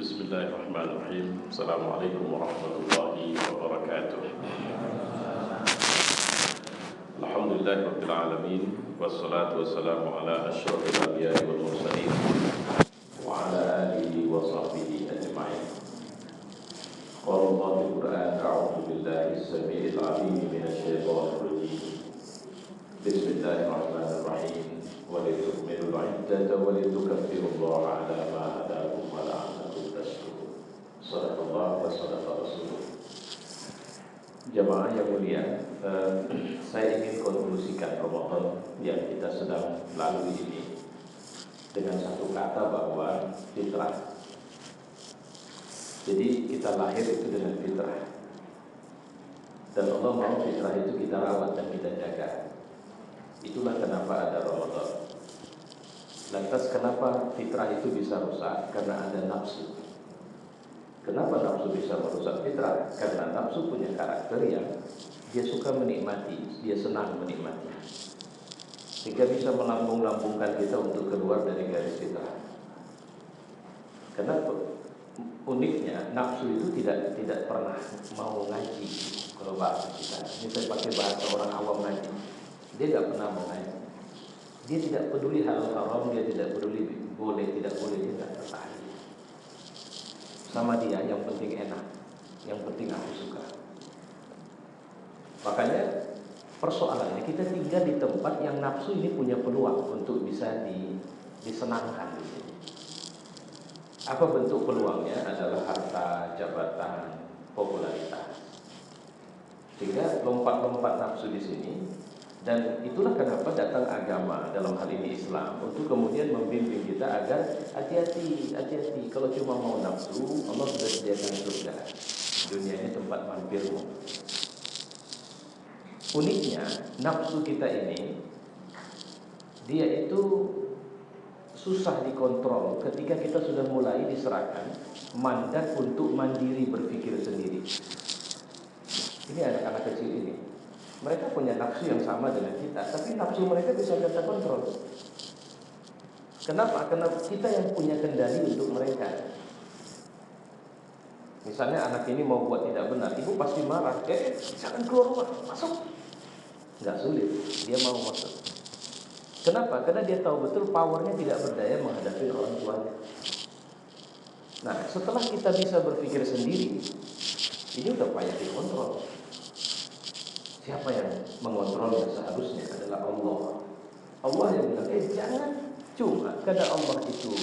Bismillahirrahmanirrahim. Assalamualaikum warahmatullahi wabarakatuh. Alhamdulillahirabbil alamin wassalatu wassalamu ala asyrofil anbiya'i wal mursalin wa ala alihi wa sahbihi ajma'in. Qala Allahu Qur'an a'udzu billahi as-sami'il 'alim minasy syaithanir rajim. Bismillahirrahmanirrahim. Wa litukmilul 'iddata wa litukabbirullaha 'ala ma hadakum wa la'allakum tashkurun. Shadaqallahu wa shadaqa rasuluh. Jamaah yang mulia, saya ingin konklusikan Ramadan yang kita sedang lalui ini dengan satu kata bahwa fitrah. Jadi kita lahir itu dengan fitrah, dan Allah mau fitrah itu kita rawat dan kita jaga. Itulah kenapa ada Ramadan. Lantas kenapa fitrah itu bisa rusak? Karena ada nafsu. Kenapa nafsu bisa merusak fitrah? Karena nafsu punya karakter yang dia suka menikmati, dia senang menikmati, sehingga bisa melambung-lambungkan kita untuk keluar dari garis fitrah. Karena uniknya nafsu itu tidak pernah mau ngaji. Kalau bahasa kita, ini saya pakai bahasa orang awam ngaji. Dia tidak pernah mau ngaji. Dia tidak peduli halal haram, dia tidak peduli boleh tidak boleh, dia tidak tertarik. Sama dia yang penting enak, yang penting aku suka. Makanya persoalannya kita tinggal di tempat yang nafsu ini punya peluang untuk bisa disenangkan di sini. Apa bentuk peluangnya? Adalah harta, jabatan, popularitas. Sehingga lompat-lompat nafsu di sini. Dan itulah kenapa datang agama, dalam hal ini Islam, untuk kemudian membimbing kita agar hati-hati. Kalau cuma mau nafsu, Allah sudah sediakan surga. Dunia ini tempat mampirmu. Uniknya nafsu kita ini, dia itu susah dikontrol ketika kita sudah mulai diserahkan mandat untuk mandiri berpikir sendiri. Ini anak-anak kecil ini, mereka punya nafsu yang sama dengan kita, tapi nafsu mereka bisa kita kontrol. Kenapa? Karena kita yang punya kendali untuk mereka. Misalnya anak ini mau buat tidak benar, ibu pasti marah, jangan keluar rumah, masuk. Nggak sulit, dia mau masuk. Kenapa? Karena dia tahu betul powernya tidak berdaya menghadapi orang tuanya. Nah, setelah kita bisa berpikir sendiri, ini udah payah dikontrol. Siapa yang mengontrolnya seharusnya adalah Allah. Allah yang bilang, jangan. Cuma karena Allah itu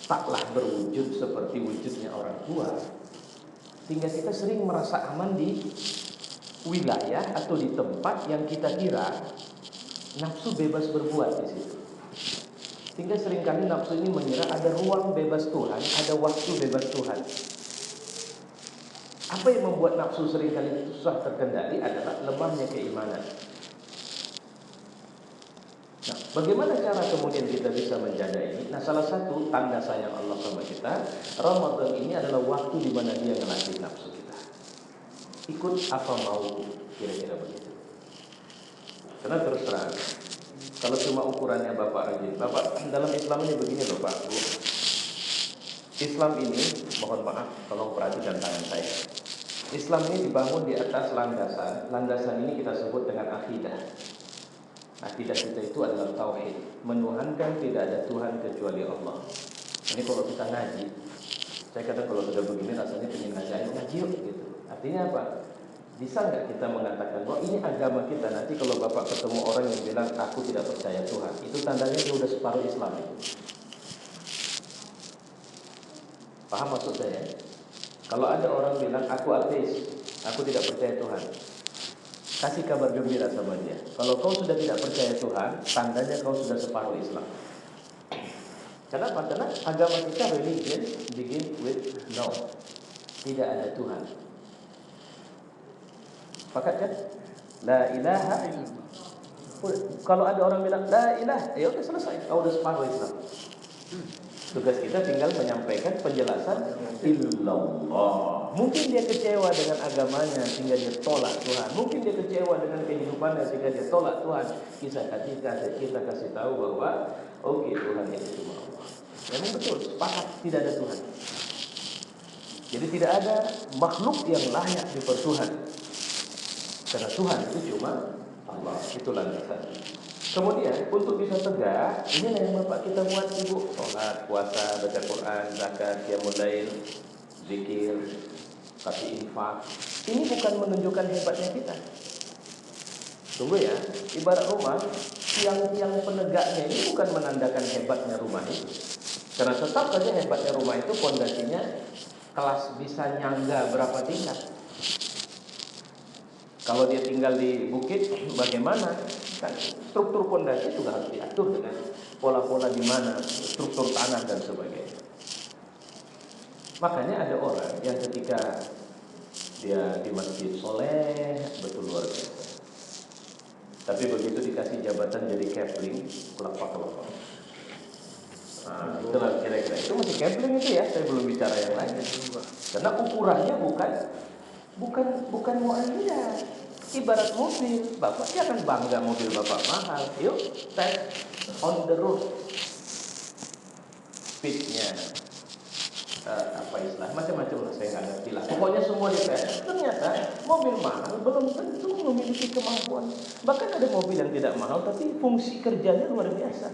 taklah berwujud seperti wujudnya orang tua, sehingga kita sering merasa aman di wilayah atau di tempat yang kita kira nafsu bebas berbuat di situ. Sehingga seringkali nafsu ini mengira ada ruang bebas Tuhan, ada waktu bebas Tuhan. Apa yang membuat nafsu seringkali susah terkendali adalah lemahnya keimanan. Nah, bagaimana cara kemudian kita bisa menjaga ini? Nah, salah satu tanda sayang Allah sama kita, Ramadan ini adalah waktu di mana Dia ngelatih nafsu kita. Ikut apa mau, kira-kira begitu. Karena terus terang, kalau cuma ukurannya Bapak rajin, Bapak dalam Islam ini begini loh Pak, Bu. Islam ini, mohon maaf, tolong perhatikan tangan saya. Islam ini dibangun di atas landasan. Landasan ini kita sebut dengan akidah. Akidah kita itu adalah tauhid, menuhankan tidak ada Tuhan kecuali Allah. Ini kalau kita ngaji, saya kadang kalau sudah begini rasanya pengen ngaji yuk gitu. Artinya apa? Bisa nggak kita mengatakan bahwa ini agama kita? Nanti kalau Bapak ketemu orang yang bilang aku tidak percaya Tuhan, itu tandanya dia udah separuh Islam itu. Paham maksud saya? Kalau ada orang bilang aku ateis, aku tidak percaya Tuhan, kasih kabar gembira sama dia. Kalau kau sudah tidak percaya Tuhan, tandanya kau sudah separuh Islam. Kenapa? Karena agama kita religion begin with no, tidak ada Tuhan. Pakat kan? La ilaha illallah. Kalau ada orang bilang la ilaha, ya udah selesai, kau udah separuh Islam. Tugas kita tinggal menyampaikan penjelasan illallah. Mungkin dia kecewa dengan agamanya sehingga dia tolak Tuhan. Mungkin dia kecewa dengan kehidupannya sehingga dia tolak Tuhan. Kita kasih tahu bahwa oke, Tuhan itu cuma Allah. Memang betul, sepakat tidak ada Tuhan. Jadi tidak ada makhluk yang layak dipertuhan. Karena Tuhan itu cuma Allah, itu landasan. Kemudian untuk bisa tegak, ini yang Bapak kita buat ibu, sholat, puasa, baca Quran, zakat, qiyamul lail, zikir, kasih infak. Ini bukan menunjukkan hebatnya kita. Tunggu ya, ibarat rumah, tiang-tiang penegaknya ini bukan menandakan hebatnya rumah itu. Karena tetap saja hebatnya rumah itu pondasinya kelas bisa nyangga berapa tingkat. Kalau dia tinggal di bukit, bagaimana? Kan struktur pondasi juga harus diatur dengan pola-pola di mana, struktur tanah dan sebagainya. Makanya ada orang yang ketika dia di masjid soleh, betul luar biasa. Tapi begitu dikasih jabatan jadi Kepling, kelapa-kelapa. Nah, itulah kira-kira. Itu masih Kepling itu ya, saya belum bicara yang lain. Karena ukurannya bukan mu'aliyah. Ibarat mobil, Bapak jangan bangga mobil Bapak mahal. Yuk, tes on the road. Speednya, apa istilah, macam-macam lah, saya nggak ngerti lah. Pokoknya semua dites. Ternyata mobil mahal belum tentu memiliki kemampuan. Bahkan ada mobil yang tidak mahal, tapi fungsi kerjanya luar biasa.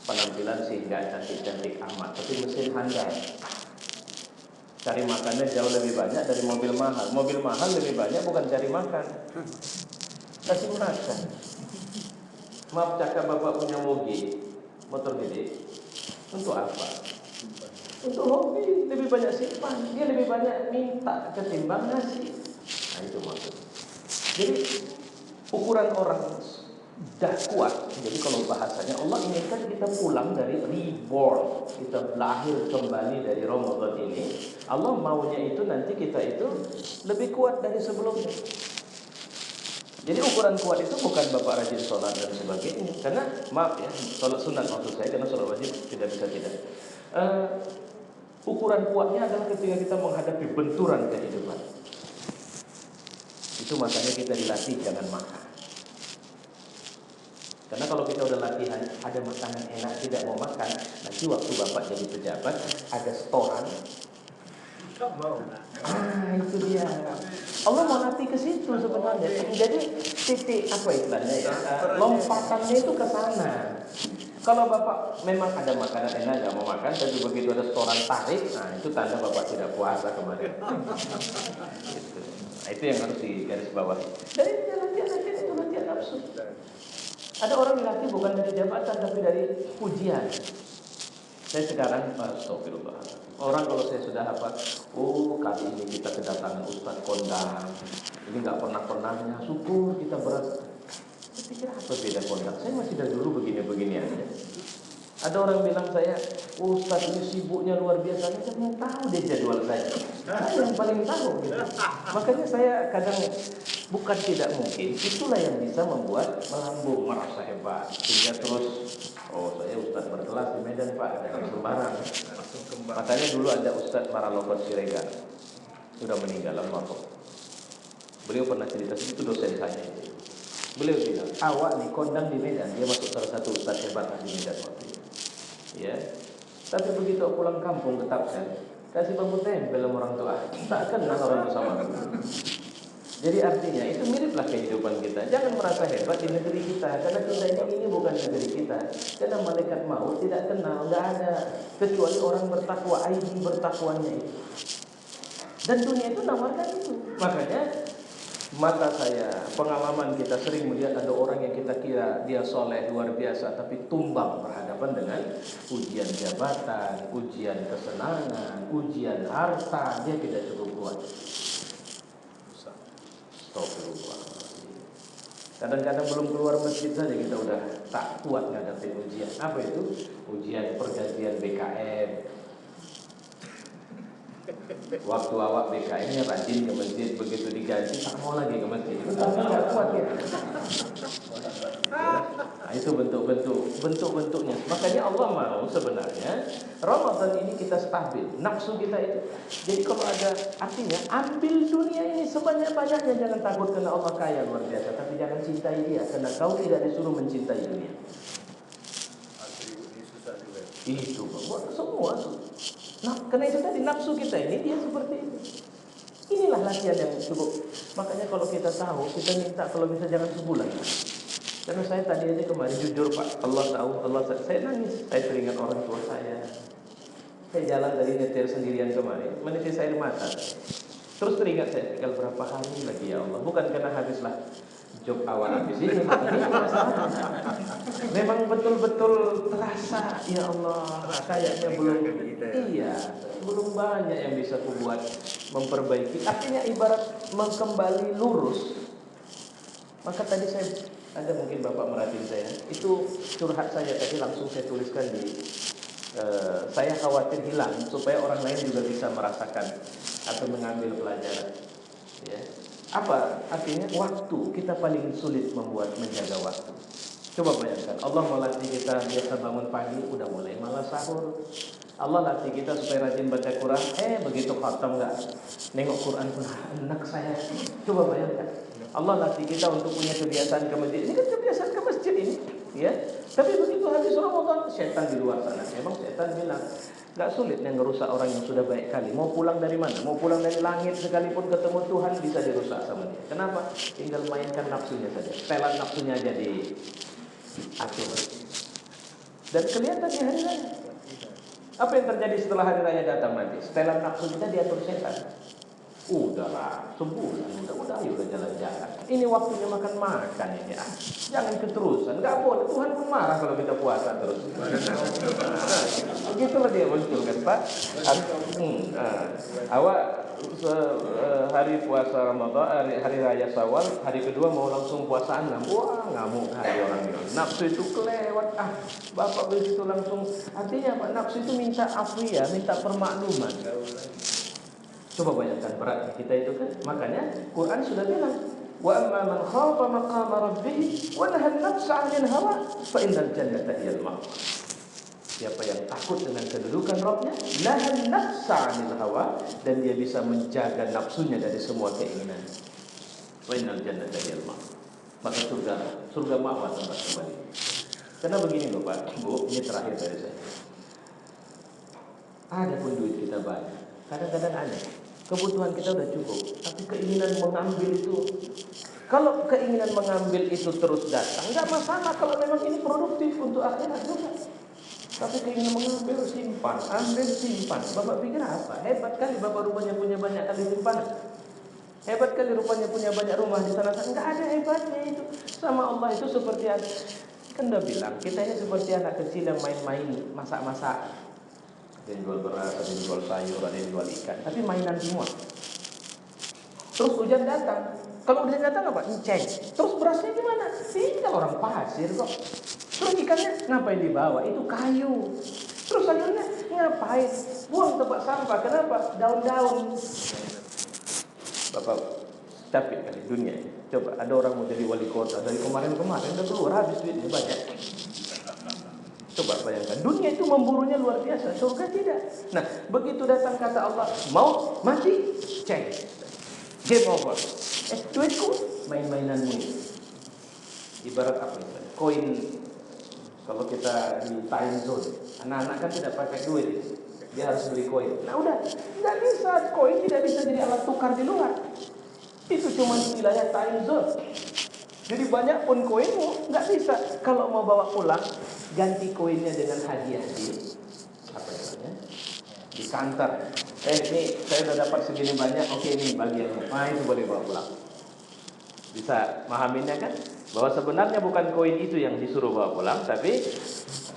Penampilan sih nggak cantik-cantik amat, tapi mesin handal. Cari makannya jauh lebih banyak dari mobil mahal. Mobil mahal lebih banyak bukan cari makan, kasih makan. Maaf cakap Bapak punya motor gede. Untuk apa? Untuk hobi, lebih banyak simpan. Dia lebih banyak minta ketimbang ngasih. Nah itu maksudnya. Jadi ukuran orang dah kuat. Jadi kalau bahasanya Allah inginkan kita pulang dari reborn, kita lahir kembali dari Ramadan ini. Allah maunya itu nanti kita itu lebih kuat dari sebelumnya. Jadi ukuran kuat itu bukan Bapak rajin sholat dan sebagainya. Karena maaf ya, sholat sunat maksud saya, karena sholat wajib tidak bisa tidak. Ukuran kuatnya adalah ketika kita menghadapi benturan kehidupan. Itu makanya kita dilatih jangan makan. Karena kalau kita udah latihan ada makanan enak tidak mau makan, nanti waktu Bapak jadi pejabat ada setoran. Itu dia. Allah mau latih ke situ sebenarnya. Jadi titik apa istilahnya ya? Lompatannya itu ke sana. Kalau Bapak memang ada makanan enak nggak mau makan, tapi begitu ada setoran tarik, nah itu tanda Bapak tidak puasa kemarin. Gitu. Nah, itu yang harus digarisbawahi. Dari latihan itu latihan nafsu. Ada orang dilatih bukan dari jabatan tapi dari pujian. Saya sekarang astagfirullah. Orang kalau saya sudah apa, kali ini kita kedatangan Ustadz Kondang. Ini nggak pernahnya, syukur kita berat. Saya pikir apa beda Kondang? Saya masih dari dulu begini-begini aja. Ada orang bilang saya, Ustadz ini sibuknya luar biasa. Saya yang tahu deh jadwal saya. Saya yang paling tahu gitu. Makanya saya kadang bukan tidak mungkin, itulah yang bisa membuat melambung, merasa hebat. Sehingga terus, saya Ustadz berkelas di Medan Pak, jangan sembarang. Makanya dulu ada Ustadz Maralokot Siregar, sudah meninggal almarhum. Beliau pernah cerita, itu dosen saya. Beliau bilang, awak nih kondang di Medan, dia masuk salah satu Ustadz hebat di Medan waktu itu. Ya, tapi begitu pulang kampung ke Tapsen, kasih bambu tempel sama orang tua, tak kenal orang tua sama. Jadi artinya itu miriplah kehidupan kita. Jangan merasa hebat di negeri kita, karena kita ini bukan negeri kita. Karena malaikat maut tidak kenal, nggak ada kecuali orang bertakwa, ID bertakwanya itu. Dan dunia itu nawarkan itu. Makanya mata saya, pengalaman kita sering melihat ada orang yang kita kira dia soleh luar biasa, tapi tumbang berhadapan dengan ujian jabatan, ujian kesenangan, ujian harta, dia tidak cukup kuat. Kadang-kadang belum keluar masjid saja kita udah tak kuat ngadepin ujian. Apa itu? Ujian pergantian BKM. Waktu awak BKM-nya rajin ke masjid, begitu diganti tak mau lagi ke masjid. Itu tapi nggak kuat ya. Nah, itu bentuk-bentuknya. Makanya Allah mau sebenarnya Ramadan ini kita stabil, nafsu kita itu. Jadi kalau ada artinya ambil dunia ini sebanyak-banyaknya, jangan takut karena Allah kaya luar biasa, tapi jangan cintai dia karena kau tidak disuruh mencintai dunia. Itu semua. Nah, karena itu tadi nafsu kita ini dia seperti itu. Inilah latihan yang cukup. Makanya kalau kita tahu, kita minta kalau bisa jangan sebulan. Karena saya tadi aja kemarin jujur Pak, Allah tahu, saya nangis. Saya teringat orang tua saya. Saya jalan dari nyetir sendirian kemarin, menetes air mata. Terus teringat saya tinggal berapa hari lagi ya Allah. Bukan karena habislah job awal habis ini. Memang betul-betul terasa ya Allah. Kayaknya belum. Iya, belum banyak yang bisa aku buat memperbaiki. Artinya ibarat kembali lurus. Maka tadi saya ada mungkin Bapak merhatiin saya. Itu curhat saya tadi langsung saya tuliskan di saya khawatir hilang supaya orang lain juga bisa merasakan atau mengambil pelajaran. Ya. Apa artinya? Waktu kita paling sulit menjaga waktu. Coba bayangkan, Allah melatih kita biasa bangun pagi udah mulai malas sahur. Allah latih kita supaya rajin baca Quran. Begitu khatam enggak nengok Quran pun enak saya. Coba bayangkan. Allah latih kita untuk punya kebiasaan ke masjid. Ini kan kebiasaan ke masjid ini, ya. Tapi begitu habis Ramadan, setan di luar sana. Memang setan bilang, enggak sulit yang ngerusak orang yang sudah baik kali. Mau pulang dari mana? Mau pulang dari langit sekalipun ketemu Tuhan bisa dirusak sama dia. Kenapa? Tinggal mainkan nafsunya saja. Setelan nafsunya jadi atur. Dan kelihatannya hari raya. Apa yang terjadi setelah hari raya datang nanti? Setelan nafsu kita diatur setan. Udahlah, sebulan udah jalan-jalan. Ini waktunya makan ini. Jangan keterusan. Enggak boleh. Tuhan pun marah kalau kita puasa terus. Begitulah dia muncul kan Pak. Awak hari puasa Ramadan, hari raya Syawal, hari kedua mau langsung puasa 6. Wah, ngamuk hari orang ini. Nafsu itu kelewat. Bapak begitu langsung. Artinya Pak, nafsu itu minta afwiyah, minta permakluman. Coba bayangkan beratnya kita itu kan. Makanya Quran sudah bilang, wa amma man khafa maqama rabbih wa nahan nafsa 'anil hawa fa innal jannata hiyal ma'wa. Siapa yang takut dengan kedudukan Rabbnya, nahan nafsa 'anil hawa, dan dia bisa menjaga nafsunya dari semua keinginan. Fa innal jannata hiyal ma'wa. Maka surga ma'wa tempat kembali. Karena begini loh Pak, Bu, ini terakhir dari saya. Ada pun duit kita banyak, kadang-kadang aneh. Kebutuhan kita udah cukup, tapi keinginan mengambil itu, kalau keinginan mengambil itu terus datang, nggak masalah kalau memang ini produktif untuk akhirat juga. Tapi keinginan mengambil simpan, ambil simpan. Bapak pikir apa? Hebat kali Bapak rupanya punya banyak kali simpanan. Hebat kali rupanya punya banyak rumah di sana. Nggak ada hebatnya itu. Sama Allah itu seperti kan udah bilang kita ini seperti anak kecil yang main-main, masak-masak. Ada yang jual beras, ada yang jual sayur, ada yang jual ikan. Tapi mainan semua. Terus hujan datang. Kalau hujan datang apa? Enceng. Terus berasnya gimana? Tinggal orang pasir kok. Terus ikannya ngapain dibawa? Itu kayu. Terus sayurnya ngapain? Buang tempat sampah. Kenapa? Daun-daun. Bapak capek kali dunia ini. Coba ada orang mau jadi wali kota dari kemarin udah keluar habis duitnya banyak. Coba bayangkan, dunia itu memburunya luar biasa, surga tidak. Nah, begitu datang kata Allah, mau mati, cek, game over. Duitku, main-mainanmu ini. Ibarat apa itu? Koin. Kalau kita di time zone, anak-anak kan tidak pakai duit, dia harus beli koin. Nah udah, nggak bisa, koin tidak bisa jadi alat tukar di luar. Itu cuma di wilayah time zone. Jadi banyak pun koinmu nggak bisa. Kalau mau bawa pulang, ganti koinnya dengan hadiah di apa namanya? Di kantor. Ini saya udah dapat segini banyak. Oke, ini bagiannya. Itu boleh bawa pulang. Bisa mahaminnya kan? Bahwa sebenarnya bukan koin itu yang disuruh bawa pulang, tapi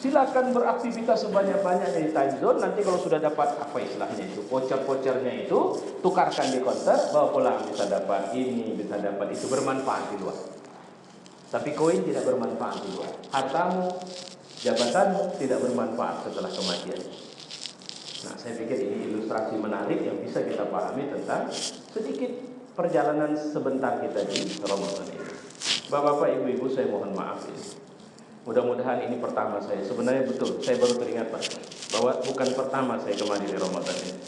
silakan beraktivitas sebanyak-banyaknya di time zone. Nanti kalau sudah dapat apa istilahnya itu, voucher-vouchernya itu, tukarkan di counter, bawa pulang. Bisa dapat ini, bisa dapat itu, bermanfaat di luar. Tapi koin tidak bermanfaat di luar. Hartamu, jabatanmu tidak bermanfaat setelah kematian. Nah, saya pikir ini ilustrasi menarik yang bisa kita pahami tentang sedikit perjalanan sebentar kita di Ramadan ini. Bapak-bapak, ibu-ibu, saya mohon maaf ini. Mudah-mudahan ini pertama saya. Sebenarnya betul, saya baru teringat Pak, bahwa bukan pertama saya kemari di Ramadan ini.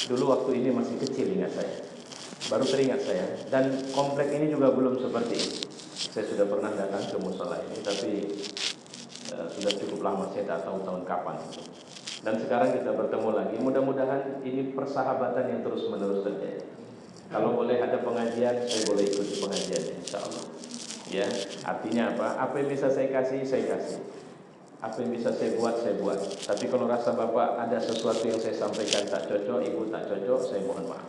Dulu waktu ini masih kecil ingat saya. Baru teringat saya. Dan komplek ini juga belum seperti ini. Saya sudah pernah datang ke musola ini, tapi sudah cukup lama, saya tak tahu tahun kapan. Dan sekarang kita bertemu lagi. Mudah-mudahan ini persahabatan yang terus-menerus terjadi. Kalau boleh ada pengajian, saya boleh ikuti pengajian, insya Allah. Ya, artinya apa? Apa yang bisa saya kasih, saya kasih. Apa yang bisa saya buat, saya buat. Tapi kalau rasa Bapak ada sesuatu yang saya sampaikan tak cocok, Ibu tak cocok, saya mohon maaf.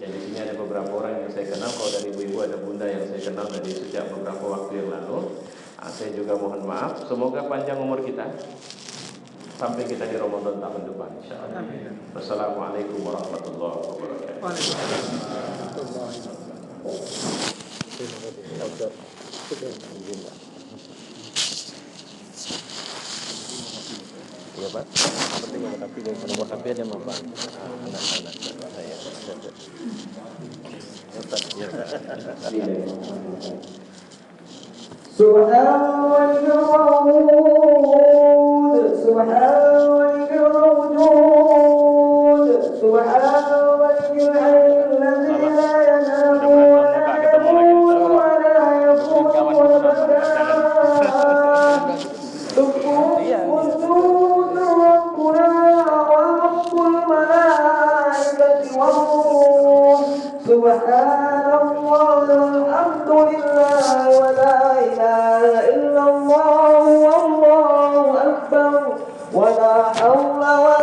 Ya, di sini ada beberapa orang yang saya kenal. Kalau dari ibu-ibu ada bunda yang saya kenal dari sejak beberapa waktu yang lalu. Saya juga mohon maaf. Semoga panjang umur kita sampai kita di Ramadan tahun depan, insyaallah. Wassalamualaikum warahmatullahi wabarakatuh. Ya Pak, seperti tapi dari nomor HP ada apa? Anak-anak saya. Ya Pak. Subhanallah walhamdulillah wa la ilaha illallah wallahu akbar wa la hawla wa